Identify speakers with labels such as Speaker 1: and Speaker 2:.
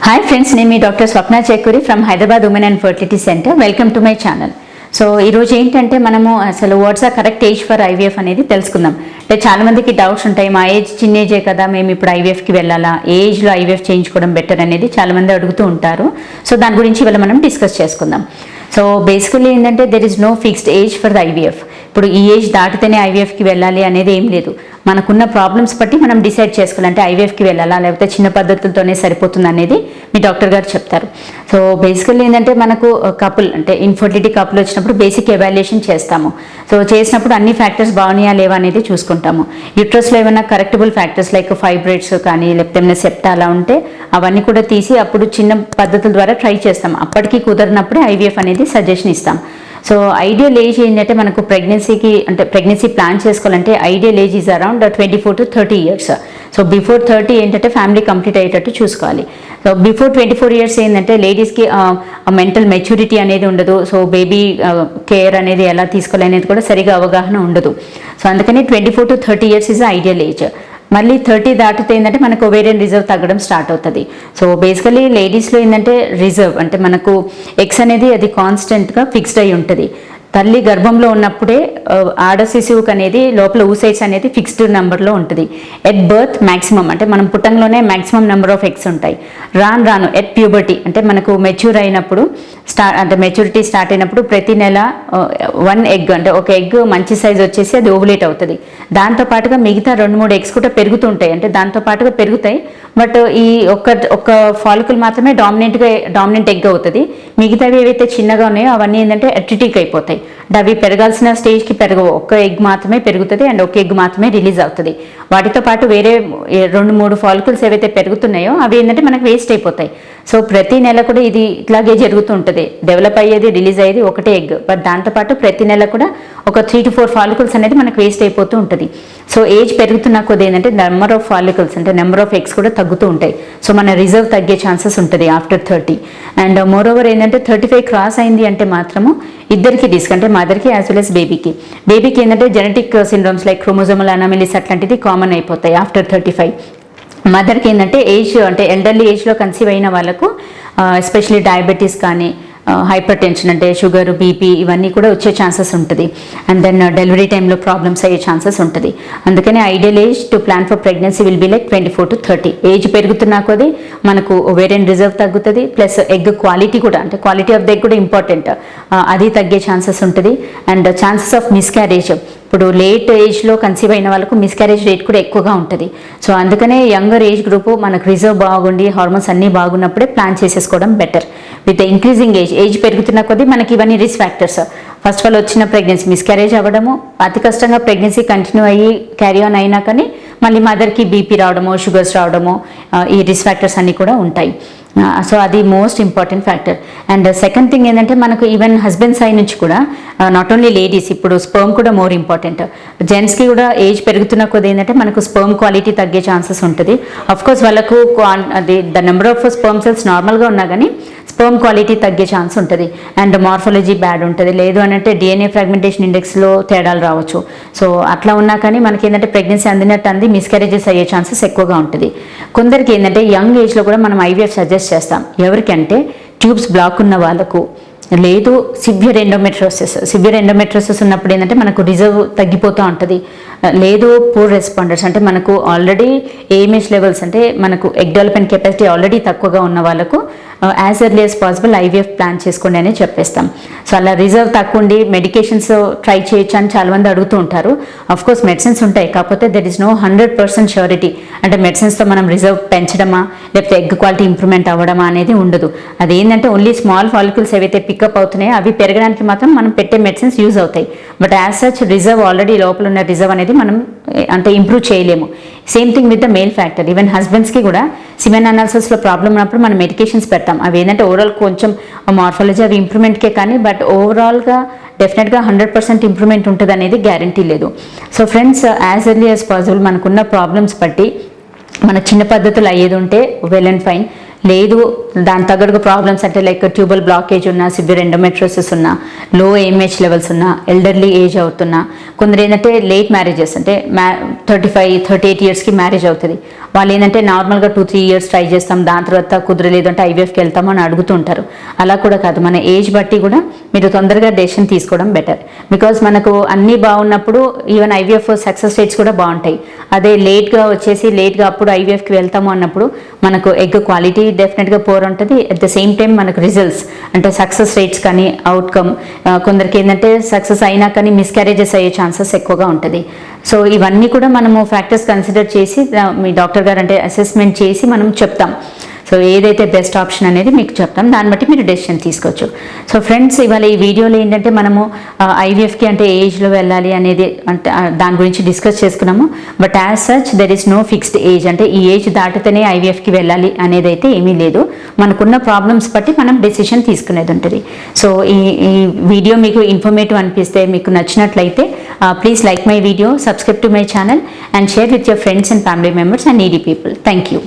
Speaker 1: Hi friends, name is Dr. Swapna Chekuri from Hyderabad Women and Fertility Center. Welcome to my channel. So ఈరోజు ఏంటంటే మనము అసలు watts ఆ correct age for IVF అనేది తెలుసుకుందాం. అంటే చాలామందికి డౌట్స్ ఉంటాయి, మా ఏజ్ చిన్న ఏజే కదా, మేము ఇప్పుడు ఐవీఎఫ్కి వెళ్ళాలా, ఏ ఏజ్లో ఐవీఎఫ్ చేయించుకోవడం బెటర్ అనేది చాలామంది అడుగుతూ ఉంటారు. సో దాని గురించి ఇవాళ మనం డిస్కస్ చేసుకుందాం. సో బేసికలీ ఏంటంటే there is no fixed age for the IVF. ఇప్పుడు ఈ ఏజ్ దాటితేనే ఐవీఎఫ్కి వెళ్ళాలి అనేది ఏం లేదు. మనకున్న ప్రాబ్లమ్స్ బట్టి మనం డిసైడ్ చేసుకోవాలి, అంటే ఐవీఎఫ్కి వెళ్ళాలా లేకపోతే చిన్న పద్ధతులతోనే సరిపోతుంది అనేది మీ డాక్టర్ గారు చెప్తారు. సో బేసికల్లీ ఏంటంటే మనకు కపుల్ అంటే ఇన్ఫర్టిలిటీ కపుల్ వచ్చినప్పుడు బేసిక్ ఎవాల్యుయేషన్ చేస్తాము. సో చేసినప్పుడు అన్ని ఫ్యాక్టర్స్ బాగున్నాయా లేవా అనేది చూసుకుంటాము. యూట్రస్లో ఏమైనా కరెక్టబుల్ ఫ్యాక్టర్స్ లైక్ ఫైబ్రాయిడ్స్ కానీ లేకపోతే ఏమైనా సెప్టా అలా ఉంటే అవన్నీ కూడా తీసి అప్పుడు చిన్న పద్ధతుల ద్వారా ట్రై చేస్తాం. అప్పటికి కుదరినప్పుడే ఐవీఎఫ్ అనేది సజెషన్ ఇస్తాం. సో ఐడియల్ ఏజ్ ఏంటంటే మనకు ప్రెగ్నెన్సీ ప్లాన్ చేసుకోవాలంటే ideal age is around 24 to 30 years. So before 30 ఏంటంటే ఫ్యామిలీ కంప్లీట్ అయ్యేటట్టు చూసుకోవాలి. సో బిఫోర్ 24 years ఏంటంటే లేడీస్కి మెంటల్ మెచ్యూరిటీ అనేది ఉండదు. సో బేబీ కేర్ అనేది ఎలా తీసుకోవాలి అనేది కూడా సరిగా అవగాహన ఉండదు. సో అందుకని 24 to 30 years is ideal age. మళ్ళీ 30 దాటితే ఏంటంటే మనకు ఓవేరియన్ రిజర్వ్ తగ్గడం స్టార్ట్ అవుతుంది. సో బేసికలీ లేడీస్లో ఏంటంటే రిజర్వ్ అంటే మనకు ఎగ్స్ అనేది అది కాన్స్టెంట్గా ఫిక్స్డ్ అయి ఉంటుంది. తల్లి గర్భంలో ఉన్నప్పుడే ఆడ శిశువుకి అనేది లోపల ఊసైట్స్ అనేది ఫిక్స్డ్ నెంబర్లో ఉంటుంది. ఎట్ బర్త్ మ్యాక్సిమం అంటే మనం పుట్టంలోనే మ్యాక్సిమం నెంబర్ ఆఫ్ ఎగ్స్ ఉంటాయి. రాను ఎట్ ప్యూబర్టీ అంటే మనకు మెచ్యూర్ అయినప్పుడు మెచ్యూరిటీ స్టార్ట్ అయినప్పుడు ప్రతి నెల 1 egg అంటే ఒక ఎగ్ మంచి సైజ్ వచ్చేసి అది ఓవులేట్ అవుతుంది. దాంతోపాటుగా మిగతా 2-3 eggs కూడా పెరుగుతుంటాయి, అంటే దాంతోపాటుగా పెరుగుతాయి. బట్ ఈ ఒక్క ఫాలికల్ మాత్రమే డామినెంట్ ఎగ్ అవుతుంది. మిగతావి ఏవైతే చిన్నగా ఉన్నాయో అవన్నీ ఏంటంటే అట్రిటిక్ అయిపోతాయి. అంటే అవి పెరగాల్సిన స్టేజ్కి పెరగవు. ఒక్క ఎగ్ మాత్రమే పెరుగుతుంది అండ్ ఒక ఎగ్ మాత్రమే రిలీజ్ అవుతుంది. వాటితో పాటు వేరే 2-3 ఫాలికల్స్ ఏవైతే పెరుగుతున్నాయో అవి ఏంటంటే మనకు వేస్ట్ అయిపోతాయి. సో ప్రతి నెల కూడా ఇది ఇట్లాగే జరుగుతూ ఉంటుంది. డెవలప్ అయ్యేది రిలీజ్ అయ్యేది ఒకటే ఎగ్, బట్ దాంతోపాటు ప్రతి నెల కూడా ఒక 3 to 4 ఫాలికల్స్ అనేది మనకు వేస్ట్ అయిపోతూ ఉంటుంది. సో ఏజ్ పెరుగుతున్న కొద్ది ఏంటంటే నెంబర్ ఆఫ్ ఫాలికల్స్ అంటే నెంబర్ ఆఫ్ ఎగ్స్ కూడా తగ్గుతూ ఉంటాయి. సో మన రిజర్వ్ తగ్గే ఛాన్సెస్ ఉంటుంది ఆఫ్టర్ 30. అండ్ మోర్ ఓవర్ ఏంటంటే 35 క్రాస్ అయింది అంటే మాత్రము ఇద్దరికి రిస్క్, అంటే మదర్కి యాజ్ వెల్ as బేబీకి ఏంటంటే genetic syndromes like chromosomal anomalies అట్లాంటిది కామన్ అయిపోతాయి ఆఫ్టర్ 35. మదర్కి ఏంటంటే ఏజ్ అంటే ఎల్డర్లీ ఏజ్లో కన్సీవ్ అయిన వాళ్ళకు ఎస్పెషలీ డయాబెటీస్ కానీ హైపర్ టెన్షన్ అంటే షుగర్, బీపీ ఇవన్నీ కూడా వచ్చే ఛాన్సెస్ ఉంటుంది. అండ్ దెన్ డెలివరీ టైంలో ప్రాబ్లమ్స్ అయ్యే ఛాన్సెస్ ఉంటుంది. అందుకని ideal age to plan for pregnancy will be like 24 to 30. Age పెరుగుతున్నా కొద్దీ మనకు ఓవేరియన్ రిజర్వ్ తగ్గుతుంది, ప్లస్ ఎగ్ క్వాలిటీ కూడా అంటే క్వాలిటీ ఆఫ్ ద ఎగ్ కూడా ఇంపార్టెంట్, అది తగ్గే ఛాన్సెస్ ఉంటుంది. అండ్ ఛాన్సెస్ ఆఫ్ మిస్క్యారేజ్, ఇప్పుడు లేట్ ఏజ్లో కన్సీవ్ అయిన వాళ్ళకు మిస్క్యారేజ్ రేట్ కూడా ఎక్కువగా ఉంటుంది. సో అందుకనే యంగర్ ఏజ్ గ్రూప్ మనకు రిజర్వ్ బాగుండి హార్మోన్స్ అన్నీ బాగున్నప్పుడే ప్లాన్ చేసేసుకోవడం బెటర్. విత్ ఇంక్రీజింగ్ ఏజ్ పెరుగుతున్న కొద్దీ మనకి ఇవన్నీ risk factors. First of all వచ్చిన ప్రెగ్నెన్సీ మిస్క్యారేజ్ అవ్వడము, అతి కష్టంగా ప్రెగ్నెన్సీ కంటిన్యూ అయ్యి క్యారీ ఆన్ అయినా కానీ మళ్ళీ మదర్కి బీపీ రావడము, షుగర్స్ రావడము, ఈ రిస్క్ ఫ్యాక్టర్స్ అన్నీ కూడా ఉంటాయి. సో అది most important factor. And second thing ఏంటంటే మనకు ఈవెన్ హస్బెండ్ సైడ్ నుంచి కూడా నాట్ ఓన్లీ లేడీస్, ఇప్పుడు స్పర్మ్ కూడా మోర్ ఇంపార్టెంట్. జెంట్స్కి కూడా ఏజ్ పెరుగుతున్న కొద్ది ఏంటంటే మనకు స్పర్మ్ క్వాలిటీ తగ్గే ఛాన్సెస్ ఉంటుంది. అఫ్కోర్స్ వాళ్ళకు అది the number of sperm cells నార్మల్గా ఉన్నా కానీ స్పర్మ్ క్వాలిటీ తగ్గే ఛాన్స్ ఉంటుంది. అండ్ మార్ఫాలజీ బ్యాడ్ ఉంటుంది, లేదు అని అంటే డిఎన్ఏ ఫ్రాగ్మెంటేషన్ ఇండెక్స్లో తేడాలు రావచ్చు. సో అట్లా ఉన్నా కానీ మనకి ఏంటంటే ప్రెగ్నెన్సీ అందినట్టు మిస్క్యారేజెస్ అయ్యే ఛాన్సెస్ ఎక్కువగా ఉంటుంది. కొందరికి ఏంటంటే యంగ్ ఏజ్లో కూడా మనం ఐవీఎఫ్ సజెస్ట్ చేస్తాం. ఎవరికంటే ట్యూబ్స్ బ్లాక్ ఉన్న వాళ్ళకు, లేదు సివియర్ ఎండోమెట్రోసిస్ ఉన్నప్పుడు ఏంటంటే మనకు రిజర్వ్ తగ్గిపోతూ ఉంటుంది, లేదు పూర్ రెస్పాండర్స్ అంటే మనకు ఆల్రెడీ ఏఎంహెచ్ లెవెల్స్ అంటే మనకు ఎగ్ డెవలప్మెంట్ కెపాసిటీ ఆల్రెడీ తక్కువగా ఉన్న వాళ్ళకు as early as possible IVF plan చేసుకోండి అని చెప్పేస్తాం. సో అలా రిజర్వ్ తక్కువ ఉండి మెడికేషన్స్ ట్రై చేయొచ్చు అని చాలామంది అడుగుతూ ఉంటారు. అఫ్కోర్స్ మెడిసిన్స్ ఉంటాయి, కాకపోతే దెర్ ఇస్ నో 100% ష్యూరిటీ. అంటే మెడిసిన్స్తో మనం రిజర్వ్ పెంచడమా లేకపోతే ఎగ్ క్వాలిటీ ఇంప్రూవ్మెంట్ అవ్వడమా అనేది ఉండదు. అదేంటంటే ఓన్లీ స్మాల్ ఫాలికల్స్ ఏవైతే పికప్ అవుతున్నాయో అవి పెరగడానికి మాత్రం మనం పెట్టే మెడిసిన్స్ యూజ్ అవుతాయి. But as such reserve already లోపల ఉన్న రిజర్వ్ అనేది మనం అంటే ఇంప్రూవ్ చేయలేము. Same thing with the male factor. Even హస్బెండ్స్కి కూడా సిమెన్ అనాలిసిస్లో ప్రాబ్లం ఉన్నప్పుడు మనం మెడికేషన్స్ పెడతాం. అవి ఏంటంటే ఓవరాల్ కొంచెం మార్ఫాలజీ అవి ఇంప్రూవ్మెంట్కే కానీ బట్ ఓవరాల్గా డెఫినెట్గా 100% ఇంప్రూవ్మెంట్ ఉంటుంది అనేది గ్యారంటీ లేదు. So friends, as early as possible మనకున్న ప్రాబ్లమ్స్ బట్టి మన చిన్న పద్ధతులు అయ్యేది ఉంటే వెల్ అండ్ ఫైన్, లేదు దాని తగ్గడుగా ప్రాబ్లమ్స్ అంటే లైక్ ట్యూబల్ బ్లాకేజ్ ఉన్నా, సివియర్ ఎండోమెట్రోసిస్ ఉన్నా, లో AMH లెవెల్స్ ఉన్నా, ఎల్డర్లీ ఏజ్ అవుతున్నా, కొందరు ఏంటంటే లేట్ మ్యారేజెస్ అంటే 35-38 ఇయర్స్కి మ్యారేజ్ అవుతుంది. వాళ్ళు ఏంటంటే నార్మల్గా 2-3 ఇయర్స్ ట్రై చేస్తాం, దాని తర్వాత కుదరలేదు అంటే IVFకి వెళ్తాము అని అడుగుతూ ఉంటారు. అలా కూడా కాదు, మన ఏజ్ బట్టి కూడా మీరు తొందరగా డెసిషన్ తీసుకోవడం బెటర్. బికాజ్ మనకు అన్నీ బాగున్నప్పుడు ఈవెన్ IVF సక్సెస్ రేట్స్ కూడా బాగుంటాయి. అదే లేట్గా అప్పుడు IVFకి వెళ్తాము అన్నప్పుడు మనకు ఎగ్ క్వాలిటీ డెఫినెట్గా పోర్ ఉంటుంది. అట్ ద సేమ్ టైం మనకు రిజల్ట్స్ అంటే సక్సెస్ రేట్స్ కానీ అవుట్కమ్ కొందరికి ఏంటంటే సక్సెస్ అయినా కానీ మిస్క్యారేజెస్ అయ్యే ఛాన్సెస్ ఎక్కువగా ఉంటుంది. సో ఇవన్నీ కూడా మనము ఫ్యాక్టర్స్ కన్సిడర్ చేసి మీ డాక్టర్ గారు అంటే అసెస్మెంట్ చేసి మనం చెప్తాం. సో ఏదైతే బెస్ట్ ఆప్షన్ అనేది మీకు చెప్తాం, దాన్ని బట్టి మీరు డెసిషన్ తీసుకోవచ్చు. సో ఫ్రెండ్స్, ఇవాళ ఈ వీడియోలో ఏంటంటే మనము IVFకి అంటే ఏజ్లో వెళ్ళాలి అనేది అంటే దాని గురించి డిస్కస్ చేసుకున్నాము. But as such there is no fixed age, అంటే ఈ ఏజ్ దాటితేనే IVFకి వెళ్ళాలి అనేది అయితే ఏమీ లేదు. మనకున్న ప్రాబ్లమ్స్ బట్టి మనం డెసిషన్ తీసుకునేది ఉంటుంది. సో ఈ వీడియో మీకు ఇన్ఫర్మేటివ్ అనిపిస్తే, మీకు నచ్చినట్లయితే please like my video, subscribe to my channel and share with your friends and family members and needy people. Thank you.